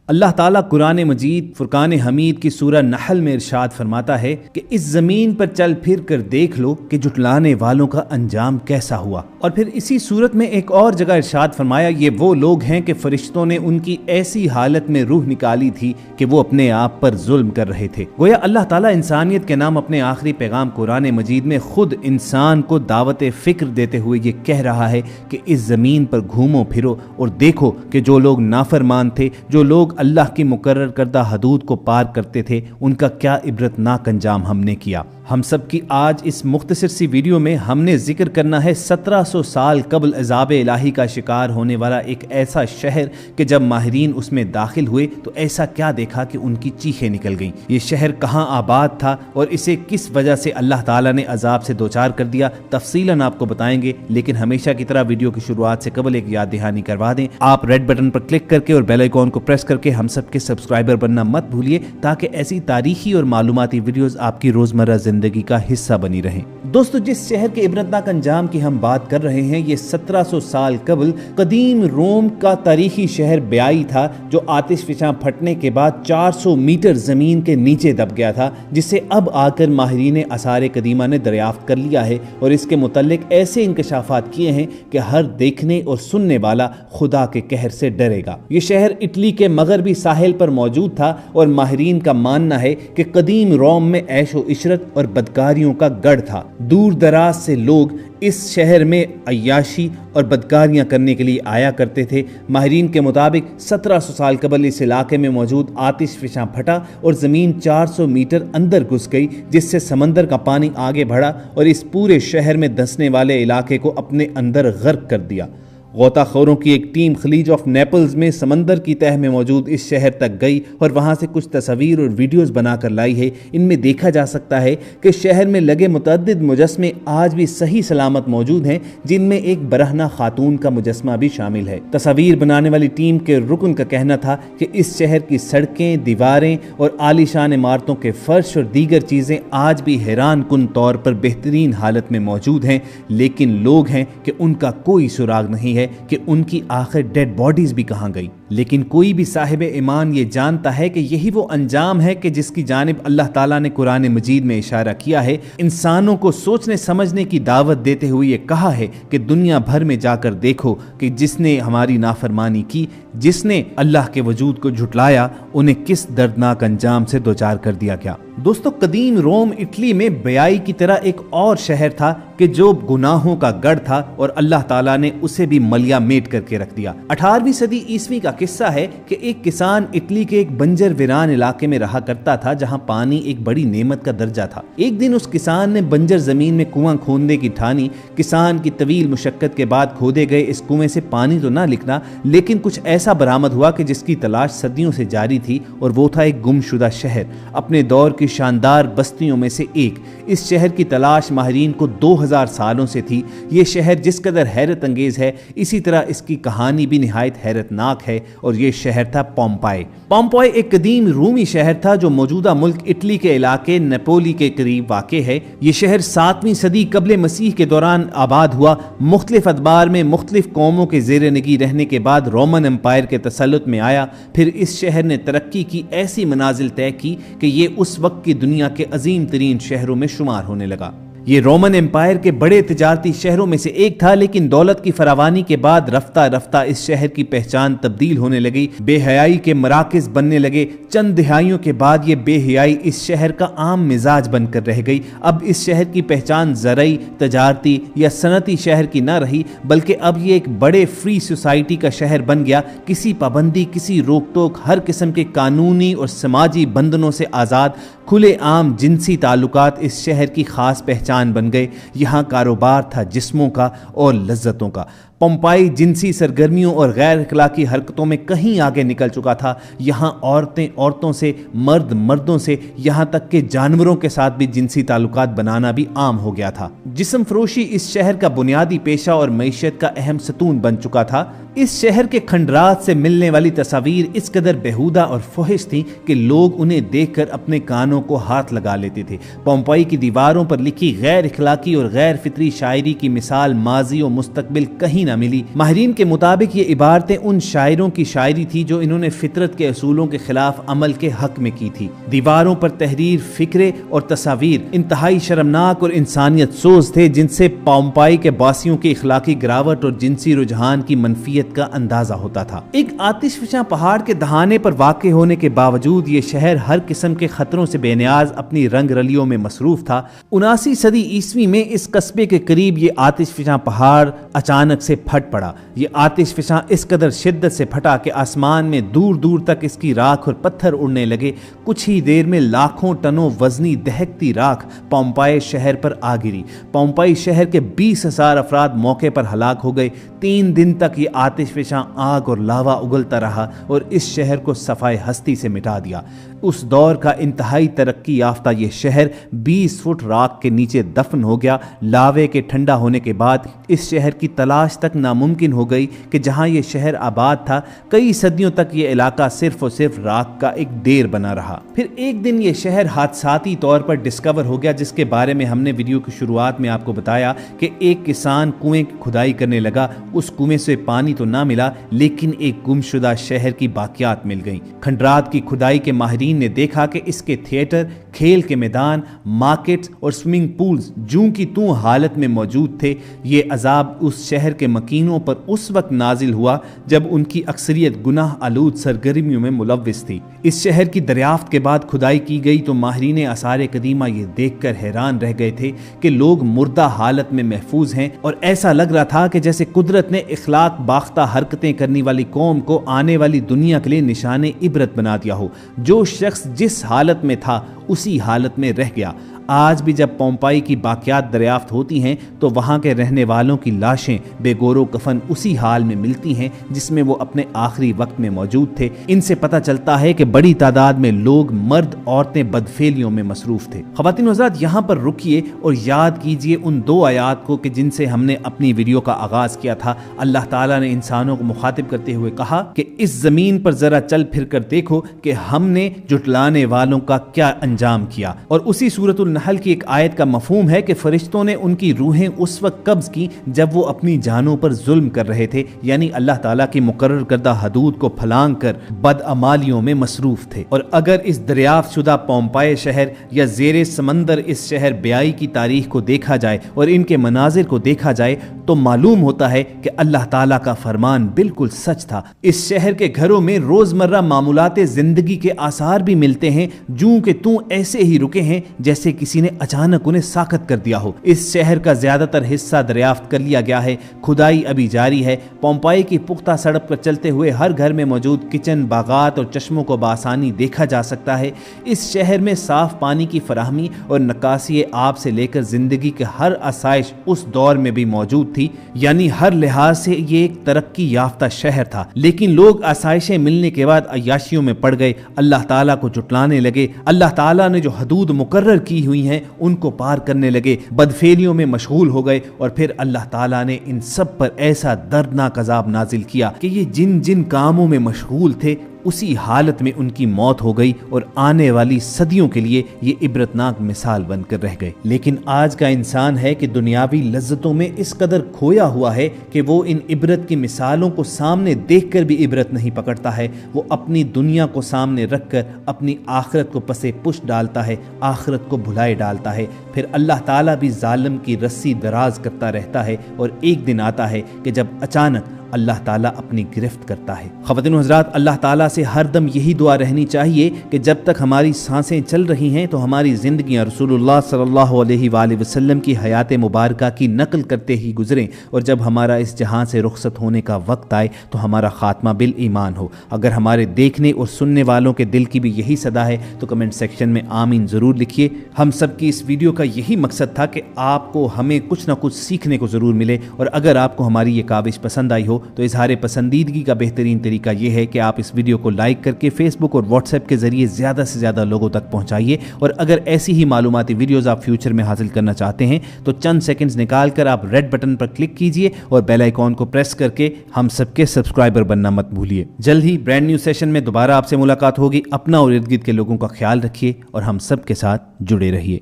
اللہ تعالیٰ قرآن مجید فرقان حمید کی سورہ نحل میں ارشاد فرماتا ہے کہ اس زمین پر چل پھر کر دیکھ لو کہ جھٹلانے والوں کا انجام کیسا ہوا۔ اور پھر اسی صورت میں ایک اور جگہ ارشاد فرمایا، یہ وہ لوگ ہیں کہ فرشتوں نے ان کی ایسی حالت میں روح نکالی تھی کہ وہ اپنے آپ پر ظلم کر رہے تھے۔ گویا اللہ تعالیٰ انسانیت کے نام اپنے آخری پیغام قرآن مجید میں خود انسان کو دعوت فکر دیتے ہوئے یہ کہہ رہا ہے کہ اس زمین پر گھومو پھرو اور دیکھو کہ جو لوگ نافرمان تھے، جو لوگ اللہ کی مقرر کردہ حدود کو پار کرتے تھے، ان کا کیا عبرتناک انجام ہم نے کیا۔ ہم سب کی آج اس مختصر سی ویڈیو میں ہم نے ذکر کرنا ہے 1700 سال قبل عذاب الہی کا شکار ہونے والا ایک ایسا شہر کہ جب ماہرین اس میں داخل ہوئے تو ایسا کیا دیکھا کہ ان کی چیخیں نکل گئیں۔ یہ شہر کہاں آباد تھا اور اسے کس وجہ سے اللہ تعالیٰ نے عذاب سے دوچار کر دیا، تفصیلاً آپ کو بتائیں گے، لیکن ہمیشہ کی طرح ویڈیو کی شروعات سے قبل ایک یاد دہانی کروا دیں۔ آپ ریڈ بٹن پر کلک کر کے اور بیل آئیکن کو پریس کر کے ہم سب کے سبسکرائبر بننا مت بھولیے، تاکہ ایسی تاریخی اور معلوماتی ویڈیوز آپ کی روزمرہ زندگی کا حصہ بنی رہیں۔ دوستو، جس شہر کے عبرتناک انجام کی ہم بات کر رہے ہیں، یہ 1700 سال قبل قدیم روم کا تاریخی شہر بیائی تھا، جو آتش فشاں پھٹنے کے بعد 400 میٹر زمین کے نیچے دب گیا تھا، جسے اب آ کر ماہرین آثار قدیمہ نے دریافت کر لیا ہے اور اس کے متعلق ایسے انکشافات کیے ہیں کہ ہر دیکھنے اور سننے والا خدا کے قہر سے ڈرے گا۔ یہ شہر اٹلی کے مغربی ساحل پر موجود تھا اور ماہرین کا ماننا ہے کہ قدیم روم میں عیش و عشرت اور بدکاریوں کا گڑھ تھا۔ دور دراز سے لوگ اس شہر میں عیاشی اور بدکاریاں کرنے کے لیے آیا کرتے تھے۔ ماہرین کے مطابق 1700 سال قبل اس علاقے میں موجود آتش فشاں پھٹا اور زمین 400 میٹر اندر گھس گئی، جس سے سمندر کا پانی آگے بڑھا اور اس پورے شہر میں دھنسنے والے علاقے کو اپنے اندر غرق کر دیا۔ غوطہ خوروں کی ایک ٹیم خلیج آف نیپلز میں سمندر کی تہہ میں موجود اس شہر تک گئی اور وہاں سے کچھ تصاویر اور ویڈیوز بنا کر لائی ہے۔ ان میں دیکھا جا سکتا ہے کہ شہر میں لگے متعدد مجسمے آج بھی صحیح سلامت موجود ہیں، جن میں ایک برہنہ خاتون کا مجسمہ بھی شامل ہے۔ تصاویر بنانے والی ٹیم کے رکن کا کہنا تھا کہ اس شہر کی سڑکیں، دیواریں اور عالیشان عمارتوں کے فرش اور دیگر چیزیں آج بھی حیران کن طور پر بہترین حالت میں موجود ہیں، لیکن لوگ ہیں کہ ان کا کوئی سراغ نہیں ہے کہ ان کی آخر ڈیڈ باڈیز بھی کہاں گئی۔ لیکن کوئی بھی صاحب ایمان یہ جانتا ہے کہ یہی وہ انجام ہے کہ جس کی جانب اللہ تعالیٰ نے قرآن مجید میں اشارہ کیا ہے۔ انسانوں کو سوچنے سمجھنے کی دعوت دیتے ہوئے یہ کہا ہے کہ دنیا بھر میں جا کر دیکھو کہ جس نے ہماری نافرمانی کی، جس نے اللہ کے وجود کو جھٹلایا، انہیں کس دردناک انجام سے دوچار کر دیا گیا۔ دوستو، قدیم روم اٹلی میں بیائی کی طرح ایک اور شہر تھا کہ جو گناہوں کا گڑھ تھا اور اللہ تعالیٰ نے اسے بھی ملیا میٹ کر کے رکھ دیا۔ 18ویں صدی عیسوی کا قصہ ہے کہ ایک کسان اٹلی کے ایک بنجر ویران علاقے میں رہا کرتا تھا، جہاں پانی ایک بڑی نعمت کا درجہ تھا۔ ایک دن اس کسان نے بنجر زمین میں کنواں کھودنے کی ٹھانی۔ کسان کی طویل مشقت کے بعد کھودے گئے اس کنویں سے پانی تو نہ نکلا، لیکن کچھ ایسا برآمد ہوا کہ جس کی تلاش صدیوں سے جاری تھی، اور وہ تھا ایک گم شدہ شہر، اپنے دور کی شاندار بستیوں میں سے ایک۔ اس شہر کی تلاش ماہرین کو 2000 سالوں سے تھی۔ یہ شہر جس قدر حیرت انگیز ہے، اسی طرح اس کی کہانی بھی نہایت حیرت ناک ہے، اور یہ شہر تھا پومپائی۔ پومپائی ایک قدیم رومی شہر تھا جو موجودہ ملک اٹلی کے علاقے نیپولی کے قریب واقع ہے۔ یہ شہر 7ویں صدی قبل مسیح کے دوران آباد ہوا۔ مختلف ادوار میں مختلف قوموں کے زیر نگی رہنے کے بعد رومن امپائر کے تسلط میں آیا۔ پھر اس شہر نے ترقی کی ایسی منازل طے کی کہ یہ اس وقت کی دنیا کے عظیم ترین شہروں میں شمار ہونے لگا۔ یہ رومن امپائر کے بڑے تجارتی شہروں میں سے ایک تھا، لیکن دولت کی فراوانی کے بعد رفتہ رفتہ اس شہر کی پہچان تبدیل ہونے لگی، بے حیائی کے مراکز بننے لگے۔ چند دہائیوں کے بعد یہ بے حیائی اس شہر کا عام مزاج بن کر رہ گئی۔ اب اس شہر کی پہچان زرعی، تجارتی یا صنعتی شہر کی نہ رہی، بلکہ اب یہ ایک بڑے فری سوسائٹی کا شہر بن گیا۔ کسی پابندی، کسی روک ٹوک، ہر قسم کے قانونی اور سماجی بندھنوں سے آزاد کھلے عام جنسی تعلقات اس شہر کی خاص پہچان بن گئے۔ یہاں کاروبار تھا جسموں کا اور لذتوں کا۔ پومپائی جنسی سرگرمیوں اور غیر اخلاقی حرکتوں میں کہیں آگے نکل چکا تھا۔ یہاں عورتیں عورتوں سے، مرد مردوں سے، یہاں تک کہ جانوروں کے ساتھ بھی جنسی تعلقات بنانا بھی عام ہو گیا تھا۔ جسم فروشی اس شہر کا بنیادی پیشہ اور معیشت کا اہم ستون بن چکا تھا۔ اس شہر کے کھنڈرات سے ملنے والی تصاویر اس قدر بیہودہ اور فحش تھیں کہ لوگ انہیں دیکھ کر اپنے کانوں کو ہاتھ لگا لیتے تھے۔ پومپائی کی دیواروں پر لکھی غیر اخلاقی اور غیر فطری شاعری کی مثال ماضی و مستقبل کہیں نہ ملی۔ ماہرین کے مطابق یہ عبارتیں ان شاعروں کی شاعری تھی جو انہوں نے فطرت کے اصولوں کے خلاف عمل کے حق میں کی تھی۔ دیواروں پر تحریر فکرے اور تصاویر انتہائی شرمناک اور انسانیت سوز تھے، جن سے پومپائی کے باسیوں کی اخلاقی گراوٹ اور جنسی رجحان کی منفیت کا اندازہ ہوتا تھا۔ ایک آتش فشاں پہاڑ کے دہانے پر واقع ہونے کے باوجود یہ شہر ہر قسم کے خطروں سے بے نیاز اپنی رنگ رلیوں میں مصروف تھا۔ 79 صدی عیسوی میں اس قصبے کے قریب یہ آتش فشاں پہاڑ اچانک سے پھٹ پڑا۔ یہ آتش فشاں اس قدر شدت سے پھٹا کہ آسمان میں دور دور تک اس کی راکھ اور پتھر اڑنے لگے۔ کچھ ہی دیر میں لاکھوں ٹنوں وزنی دہکتی راکھ پومپائی شہر پر آ گری۔ پومپائی شہر کے 20,000 افراد موقع پر ہلاک ہو گئے۔ 3 دن تک یہ آتش فشاں آگ اور لاوا اگلتا رہا اور اس شہر کو صفائے ہستی سے مٹا دیا۔ اس دور کا انتہائی ترقی یافتہ یہ شہر 20 فٹ راکھ کے نیچے دفن ہو گیا۔ لاوے کے ٹھنڈا ہونے کے بعد اس شہر کی تلاش تک ناممکن ہو گئی کہ جہاں یہ شہر آباد تھا کئی صدیوں تک یہ علاقہ صرف اور صرف راکھ کا ایک ڈیر بنا رہا۔ پھر ایک دن یہ شہر حادثاتی طور پر ڈسکور ہو گیا، جس کے بارے میں ہم نے ویڈیو کی شروعات میں آپ کو بتایا کہ ایک کسان کنویں کی کھدائی کرنے لگا۔ اس کنویں سے پانی تو نہ ملا لیکن ایک گمشدہ شہر کی باقیات مل گئیں۔ کھنڈرات کی کھدائی کے ماہرین نے دیکھا کہ اس کے تھیٹر، کھیل کے میدان، مارکیٹس اور سوئمنگ پولز جوں کی توں حالت میں موجود تھے۔ یہ عذاب اس شہر کے مکینوں پر اس وقت نازل ہوا جب ان کی اکثریت گناہ آلود سرگرمیوں میں ملوث تھی۔ اس شہر کی دریافت کے بعد کھدائی کی گئی تو ماہرین آثار قدیمہ یہ دیکھ کر حیران رہ گئے تھے کہ لوگ مردہ حالت میں محفوظ ہیں، اور ایسا لگ رہا تھا کہ جیسے قدرت نے اخلاق باختہ حرکتیں کرنے والی قوم کو آنے والی دنیا کے لیے نشان عبرت بنا دیا ہو۔ جو شخص جس حالت میں تھا اسی حالت میں رہ گیا۔ آج بھی جب پومپائی کی باقیات دریافت ہوتی ہیں تو وہاں کے رہنے والوں کی لاشیں بے گور و کفن اسی حال میں ملتی ہیں جس میں وہ اپنے آخری وقت میں موجود تھے۔ ان سے پتہ چلتا ہے کہ بڑی تعداد میں لوگ، مرد عورتیں بدفعلیوں میں مصروف تھے۔ خواتین و حضرات، یہاں پر رکیے اور یاد کیجئے ان 2 آیات کو کہ جن سے ہم نے اپنی ویڈیو کا آغاز کیا تھا۔ اللہ تعالیٰ نے انسانوں کو مخاطب کرتے ہوئے کہا کہ اس زمین پر ذرا چل پھر کر دیکھو کہ ہم نے جھٹلانے والوں کا کیا انجام کیا۔ اور اسی سورۃ النحل کی ایک آیت کا مفہوم ہے کہ فرشتوں نے ان کی روحیں اس وقت قبض کی جب وہ اپنی جانوں پر ظلم کر رہے تھے، یعنی اللہ تعالیٰ کی مقرر کردہ حدود کو پھلانگ کر بدعمالیوں میں مصروف تھے۔ اور اگر اس دریافت شدہ پومپائی شہر یا زیر سمندر اس شہر بیائی کی تاریخ کو دیکھا جائے اور ان کے مناظر کو دیکھا جائے تو معلوم ہوتا ہے کہ اللہ تعالیٰ کا فرمان بالکل سچ تھا۔ اس شہر کے گھروں میں روزمرہ معمولات زندگی کے آثار بھی ملتے ہیں، جوں کہ توں ایسے ہی رکے ہیں جیسے کسی نے اچانک انہیں ساخت کر دیا ہو۔ اس شہر کا زیادہ تر حصہ دریافت کر لیا گیا ہے، کھدائی ابھی جاری ہے۔ پومپائی کی پختہ سڑک پر چلتے ہوئے ہر گھر میں موجود کچن، باغات اور چشموں کو بآسانی دیکھا جا سکتا ہے۔ اس شہر میں صاف پانی کی فراہمی اور نکاسی آب سے لے کر زندگی کے ہر آسائش اس دور میں بھی موجود تھی، یعنی ہر لحاظ سے یہ ایک ترقی یافتہ شہر تھا۔ لیکن لوگ آسائشیں ملنے کے بعد عیاشیوں میں پڑ گئے، اللہ تعالیٰ کو جھٹلانے لگے، اللہ تعالیٰ نے جو حدود مقرر کی ہوئی ہیں ان کو پار کرنے لگے، بدفعلیوں میں مشغول ہو گئے، اور پھر اللہ تعالیٰ نے ان سب پر ایسا دردناک عذاب نازل کیا کہ یہ جن جن کاموں میں مشغول تھے اسی حالت میں ان کی موت ہو گئی، اور آنے والی صدیوں کے لیے یہ عبرتناک مثال بن کر رہ گئے۔ لیکن آج کا انسان ہے کہ دنیاوی لذتوں میں اس قدر کھویا ہوا ہے کہ وہ ان عبرت کی مثالوں کو سامنے دیکھ کر بھی عبرت نہیں پکڑتا ہے۔ وہ اپنی دنیا کو سامنے رکھ کر اپنی آخرت کو پسے پش ڈالتا ہے، آخرت کو بھلائے ڈالتا ہے۔ پھر اللہ تعالیٰ بھی ظالم کی رسی دراز کرتا رہتا ہے، اور ایک دن آتا ہے کہ جب اچانک اللہ تعالیٰ اپنی گرفت کرتا ہے۔ خواتین و حضرات، اللہ تعالیٰ سے ہر دم یہی دعا رہنی چاہیے کہ جب تک ہماری سانسیں چل رہی ہیں تو ہماری زندگیاں رسول اللہ صلی اللہ علیہ وآلہ وسلم کی حیات مبارکہ کی نقل کرتے ہی گزریں، اور جب ہمارا اس جہاں سے رخصت ہونے کا وقت آئے تو ہمارا خاتمہ بالایمان ہو۔ اگر ہمارے دیکھنے اور سننے والوں کے دل کی بھی یہی صدا ہے تو کمنٹ سیکشن میں آمین ضرور لکھیے۔ ہم سب کی اس ویڈیو کا یہی مقصد تھا کہ آپ کو ہمیں کچھ نہ کچھ سیکھنے کو ضرور ملے، اور اگر آپ کو ہماری یہ کاوش پسند آئی ہو تو اظہار پسندیدگی کا بہترین طریقہ یہ ہے کہ آپ اس ویڈیو کو لائک کر کے فیس بک اور واٹس ایپ کے ذریعے زیادہ سے زیادہ لوگوں تک پہنچائیے، اور اگر ایسی ہی معلوماتی ویڈیوز آپ فیوچر میں حاصل کرنا چاہتے ہیں تو چند سیکنڈز نکال کر آپ ریڈ بٹن پر کلک کیجئے اور بیل آئیکن کو پریس کر کے ہم سب کے سبسکرائبر بننا مت بھولیے۔ جلد ہی برانڈ نیو سیشن میں دوبارہ آپ سے ملاقات ہوگی۔ اپنا اور ارد گرد کے لوگوں کا خیال رکھیے اور ہم سب کے ساتھ جڑے رہیے۔